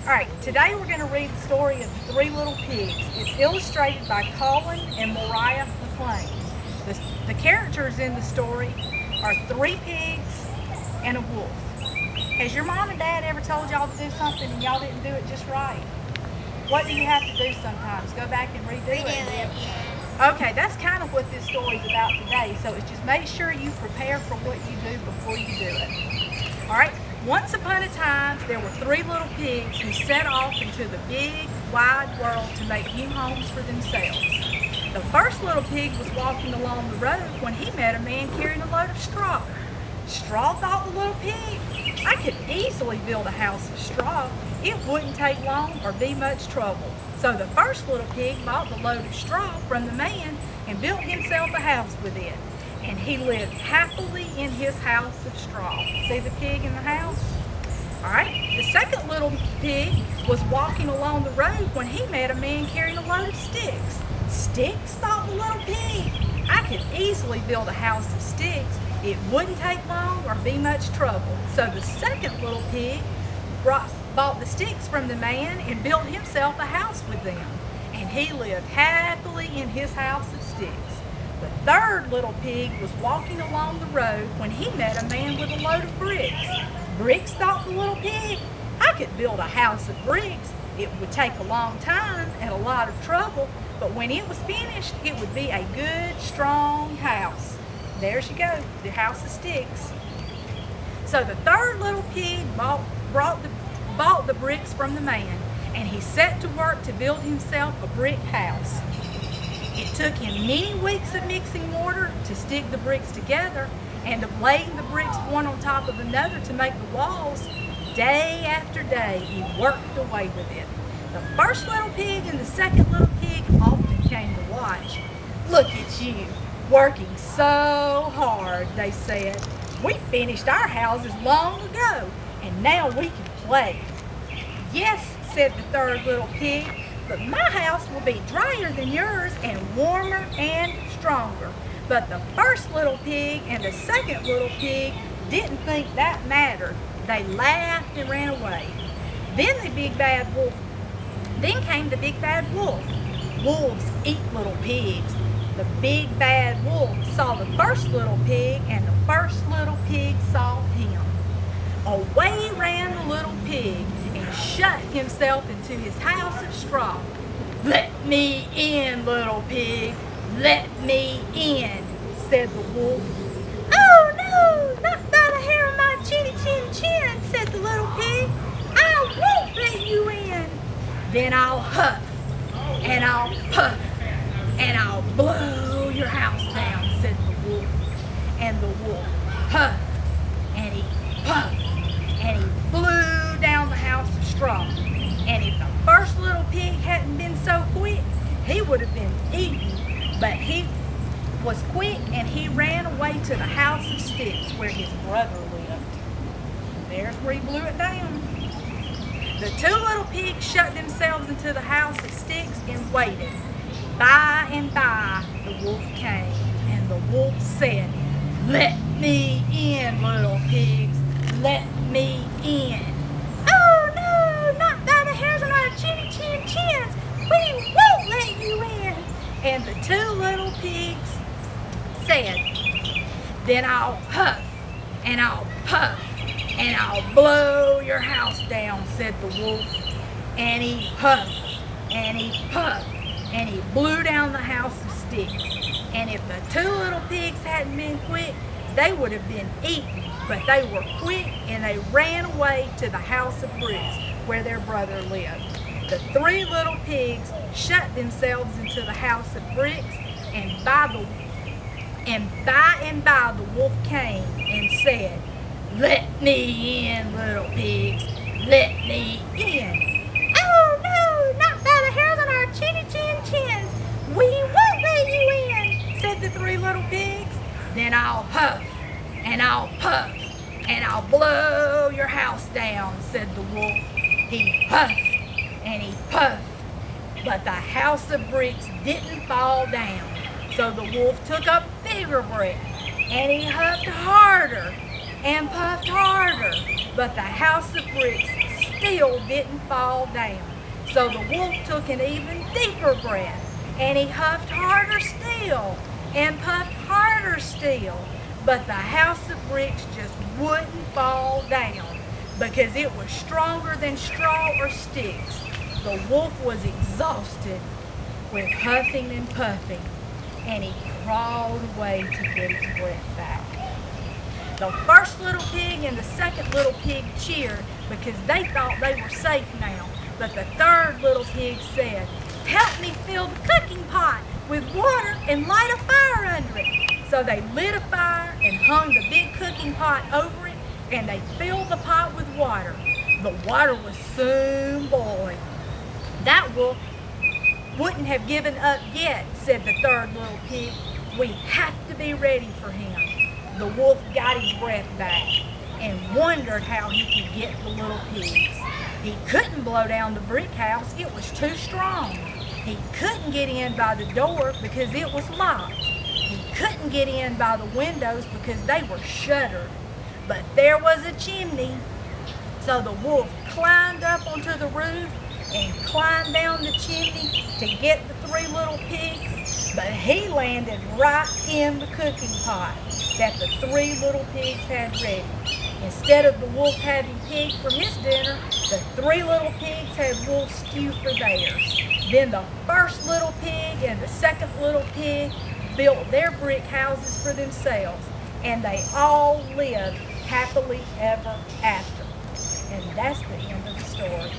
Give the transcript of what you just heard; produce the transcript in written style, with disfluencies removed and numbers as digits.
Alright, today we're going to read the story of the Three Little Pigs. It's illustrated by Colin and Mariah McLean. The characters in the story are three pigs and a wolf. Has your mom and dad ever told y'all to do something and y'all didn't do it just right? What do you have to do sometimes? Go back and redo it? Yes. Okay, that's kind of what this story is about today. So it's just make sure you prepare for what you do before you do it. Alright? Once upon a time, there were three little pigs who set off into the big, wide world to make new homes for themselves. The first little pig was walking along the road when he met a man carrying a load of straw. Straw, thought the little pig. I could easily build a house of straw. It wouldn't take long or be much trouble. So the first little pig bought the load of straw from the man and built himself a house with it. And he lived happily in his house of straw. See the pig in the house? Alright, the second little pig was walking along the road when he met a man carrying a load of sticks. Sticks, thought the little pig. I could easily build a house of sticks. It wouldn't take long or be much trouble. So the second little pig bought the sticks from the man and built himself a house with them. And he lived happily in his house of sticks. The third little pig was walking along the road when he met a man with a load of bricks. Bricks, thought the little pig. I could build a house of bricks. It would take a long time and a lot of trouble, but when it was finished, it would be a good, strong house. There you go, the house of sticks. So the third little pig bought the bricks from the man, and he set to work to build himself a brick house. It took him many weeks of mixing mortar to stick the bricks together and of laying the bricks one on top of another to make the walls. Day after day, he worked away with it. The first little pig and the second little pig often came to watch. "Look at you, working so hard," they said. "We finished our houses long ago, and now we can play." "Yes," said the third little pig, "but my house will be drier than yours and warmer and stronger." But the first little pig and the second little pig didn't think that mattered. They laughed and ran away. Then came the big bad wolf. Wolves eat little pigs. The big bad wolf saw the first little pig, and the first little pig saw him. Away ran the little pig and shut himself into his house of straw. "Let me in, little pig, let me in," said the wolf. "Oh no, not by the hair of my chinny chin chin," said the little pig. "I won't let you in." "Then I'll huff and I'll puff and I'll blow your house down," said the wolf. And the wolf huffed and he puffed and he blew down the house of straw. And if the first little pig hadn't been so quick, he would have been eaten. But he was quick and he ran away to the house of sticks where his brother lived. There's where he blew it down. The two little pigs shut themselves into the house of sticks and waited. By and by, the wolf came, and the wolf said, "Let me in, little pigs, let me in." "Oh no, not by the hairs of our chinny chin chins, we won't let you in." And the two little pigs said, "Then I'll huff and I'll puff and I'll blow your house down," said the wolf. And he huffed and he puffed and he blew down the house of sticks. And if the two little pigs hadn't been quick, they would have been eaten. But they were quick and they ran away to the house of bricks where their brother lived. The three little pigs shut themselves into the house of bricks, and by and by the wolf came and said, "Let me in, little pigs, let me in." "Oh no, not by the hairs on our chinny chin chins, we won't let you in," said the three little pigs. "Then I'll huff and I'll puff and I'll blow your house down," said the wolf. He huffed and he puffed, but the house of bricks didn't fall down. So the wolf took a bigger brick and he huffed harder and puffed harder, but the house of bricks still didn't fall down. So the wolf took an even deeper breath, and he huffed harder still, and puffed harder still. But the house of bricks just wouldn't fall down because it was stronger than straw or sticks. The wolf was exhausted with huffing and puffing, and he crawled away to get his breath back. The first little pig and the second little pig cheered because they thought they were safe now. But the third little pig said, "Help me fill the cooking pot with water and light a fire under it." So they lit a fire and hung the big cooking pot over it, and they filled the pot with water. The water was soon boiling. "That wolf wouldn't have given up yet," said the third little pig. "We have to be ready for him." The wolf got his breath back and wondered how he could get the little pigs. He couldn't blow down the brick house, it was too strong. He couldn't get in by the door because it was locked. He couldn't get in by the windows because they were shuttered. But there was a chimney. So the wolf climbed up onto the roof and climbed down the chimney to get the three little pigs, but he landed right in the cooking pot that the three little pigs had ready. Instead of the wolf having pig for his dinner, the three little pigs had wolf stew for theirs. Then the first little pig and the second little pig built their brick houses for themselves, and they all lived happily ever after. And that's the end of the story.